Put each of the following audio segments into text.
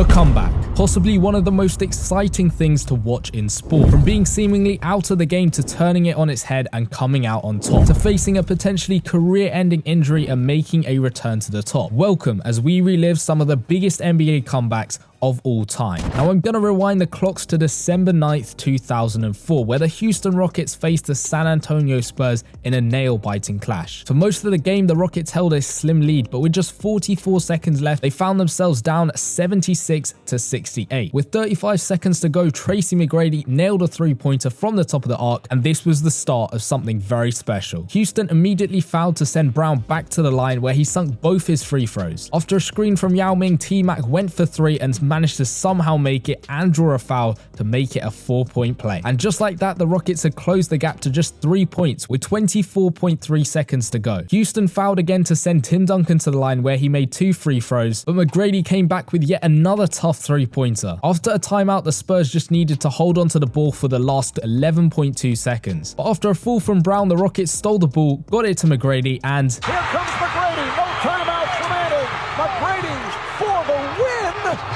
The comeback. Possibly one of the most exciting things to watch in sport. From being seemingly out of the game to turning it on its head and coming out on top, to facing a potentially career-ending injury and making a return to the top. Welcome as we relive some of the biggest NBA comebacks of all time. Now I'm going to rewind the clocks to December 9th, 2004, where the Houston Rockets faced the San Antonio Spurs in a nail-biting clash. For most of the game, the Rockets held a slim lead, but with just 44 seconds left, they found themselves down 76-68. With 35 seconds to go, Tracy McGrady nailed a three-pointer from the top of the arc, and this was the start of something very special. Houston immediately fouled to send Brown back to the line, where he sunk both his free throws. After a screen from Yao Ming, T-Mac went for three and managed to somehow make it and draw a foul to make it a 4-point play. And just like that, the Rockets had closed the gap to just 3 points with 24.3 seconds to go. Houston fouled again to send Tim Duncan to the line, where he made 2 free throws, but McGrady came back with yet another tough three-pointer. After a timeout, the Spurs just needed to hold on to the ball for the last 11.2 seconds. But after a fall from Brown, the Rockets stole the ball, got it to McGrady, and here comes McGrady. No timeouts remaining. McGrady for the win.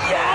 Yeah!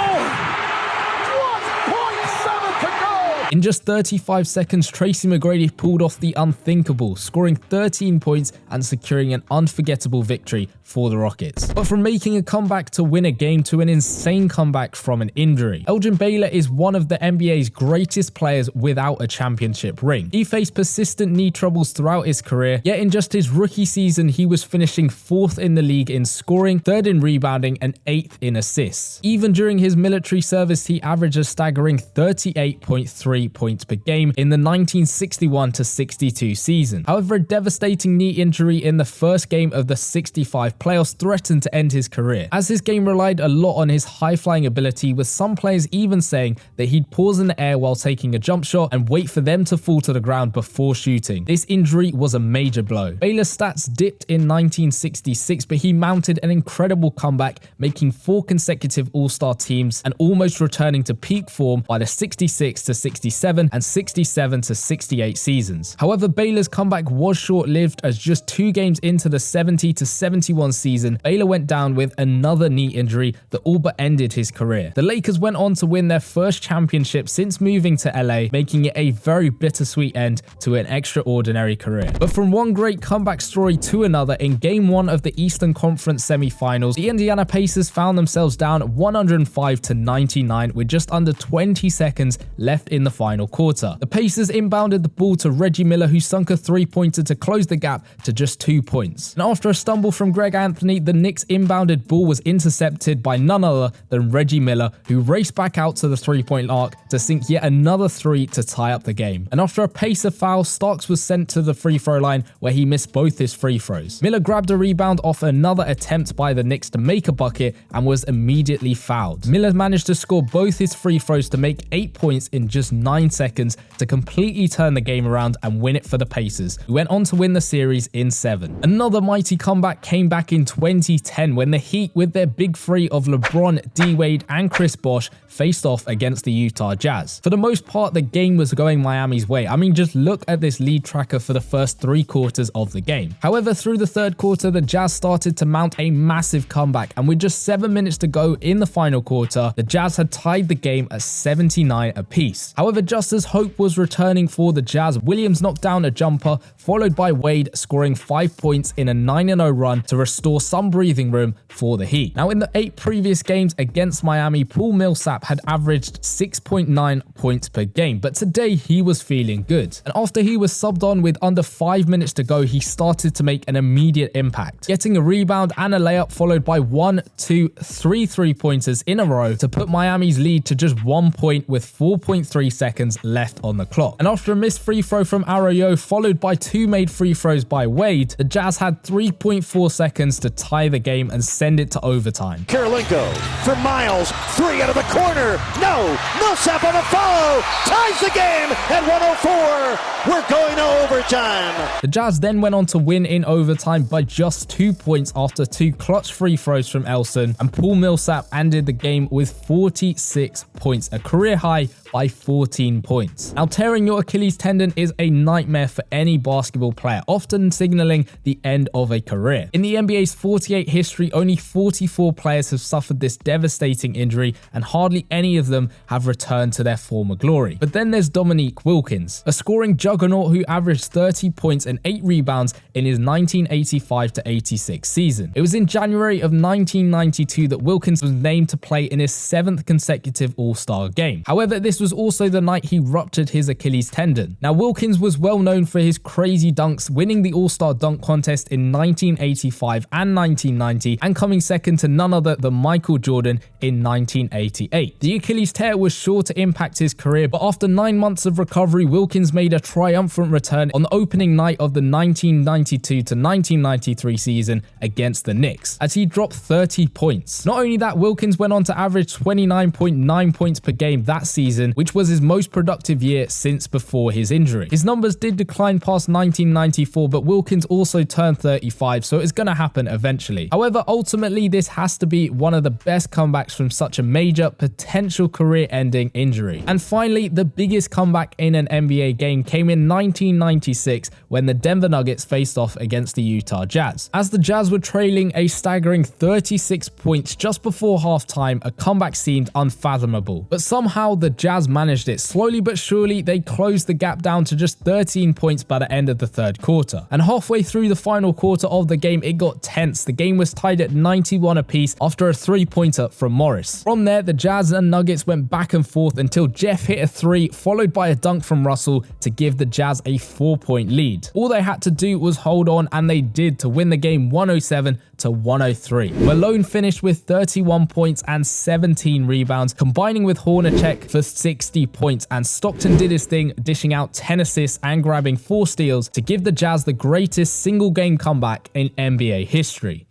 1.7 to go. in just 35 seconds, Tracy McGrady pulled off the unthinkable, scoring 13 points and securing an unforgettable victory for the Rockets. But from making a comeback to win a game to an insane comeback from an injury, Elen Baylor is one of the NBA's greatest players without a championship ring. He faced persistent knee troubles throughout his career, yet in just his rookie season, he was finishing 4th in the league in scoring, 3rd in rebounding, and 8th in assists. Even during his military service, he averaged a staggering 38.3 points per game in the 1961-62 season. However, a devastating knee injury in the first game of the 65 playoffs threatened to end his career, as his game relied a lot on his high-flying ability, with some players even saying that he'd pause in the air while taking a jump shot and wait for them to fall to the ground before shooting. This injury was a major blow. Baylor's stats dipped in 1966, but he mounted an incredible comeback, making 4 consecutive All-Star teams and almost returning to peak form by the 66-67 and 67-68 seasons. However, Baylor's comeback was short-lived, as just 2 games into the 70-71 season, Baylor went down with another knee injury that all but ended his career. The Lakers went on to win their first championship since moving to LA, making it a very bittersweet end to an extraordinary career. But from one great comeback story to another, in Game 1 of the Eastern Conference semifinals, the Indiana Pacers found themselves down 105-99 with just under 20 seconds left in the final quarter. The Pacers inbounded the ball to Reggie Miller, who sunk a 3-pointer to close the gap to just 2 points. And after a stumble from Greg Anthony, the Knicks' inbounded ball was intercepted by none other than Reggie Miller, who raced back out to the 3-point arc to sink yet another 3 to tie up the game. And after a Pacer foul, Starks was sent to the free throw line, where he missed both his free throws. Miller grabbed a rebound off another attempt by the Knicks to make a bucket and was immediately fouled. Miller managed to score both his free throws to make 8 points in just 9 seconds to completely turn the game around and win it for the Pacers, who went on to win the series in 7. Another mighty comeback came back in 2010 when the Heat, with their big three of LeBron, D-Wade, and Chris Bosh, faced off against the Utah Jazz. For the most part, the game was going Miami's way. I mean, just look at this lead tracker for the first 3 quarters of the game. However, through the 3rd quarter, the Jazz started to mount a massive comeback, and with just 7 minutes to go in the final quarter, the Jazz had tied the game at 79 apiece. However, just as hope was returning for the Jazz, Williams knocked down a jumper, followed by Wade scoring 5 points in a 9-0 run to restore some breathing room for the Heat. Now, in the 8 previous games against Miami, Paul Millsap had averaged 6.9 points per game, but today he was feeling good. And after he was subbed on with under 5 minutes to go, he started to make an immediate impact, getting a rebound and a layup, followed by 1, 2, 3 3-pointers in a row to put Miami's lead to just 1 point with 4.3 seconds left on the clock. And after a missed free throw from Arroyo, followed by 2 made free throws by Wade, the Jazz had 3.4 seconds to tie the game and send it to overtime. Karolinko for Miles, 3 out of the corner. No, Millsap on the follow, ties the game at 104. We're going to overtime. The Jazz then went on to win in overtime by just 2 points after 2 clutch free throws from Elson, and Paul Millsap ended the game with 46 points, a career high by 14 14 points. Now, tearing your Achilles tendon is a nightmare for any basketball player, often signaling the end of a career. In the NBA's 48 history, only 44 players have suffered this devastating injury, and hardly any of them have returned to their former glory. But then there's Dominique Wilkins, a scoring juggernaut who averaged 30 points and 8 rebounds in his 1985-86 season. It was in January of 1992 that Wilkins was named to play in his 7th consecutive All-Star game. However, this was also the night he ruptured his Achilles tendon. Now, Wilkins was well known for his crazy dunks, winning the All-Star dunk contest in 1985 and 1990, and coming second to none other than Michael Jordan in 1988. The Achilles tear was sure to impact his career, but after 9 months of recovery, Wilkins made a triumphant return on the opening night of the 1992-1993 season against the Knicks, as he dropped 30 points. Not only that, Wilkins went on to average 29.9 points per game that season, which was his most productive year since before his injury. His numbers did decline past 1994, but Wilkins also turned 35, so it's going to happen eventually. However, ultimately, this has to be one of the best comebacks from such a major, potential career-ending injury. And finally, the biggest comeback in an NBA game came in 1996 when the Denver Nuggets faced off against the Utah Jazz. As the Jazz were trailing a staggering 36 points just before halftime, a comeback seemed unfathomable. But somehow the Jazz managed it. Slowly but surely, they closed the gap down to just 13 points by the end of the third quarter. And halfway through the final quarter of the game, it got tense. The game was tied at 91 apiece after a three-pointer from Morris. From there, the Jazz and Nuggets went back and forth until Jeff hit a three, followed by a dunk from Russell to give the Jazz a 4-point lead. All they had to do was hold on, and they did, to win the game 107-103. Malone finished with 31 points and 17 rebounds, combining with Hornacek for 60 points, and Stockton did his thing, dishing out 10 assists and grabbing 4 steals to give the Jazz the greatest single-game comeback in NBA history.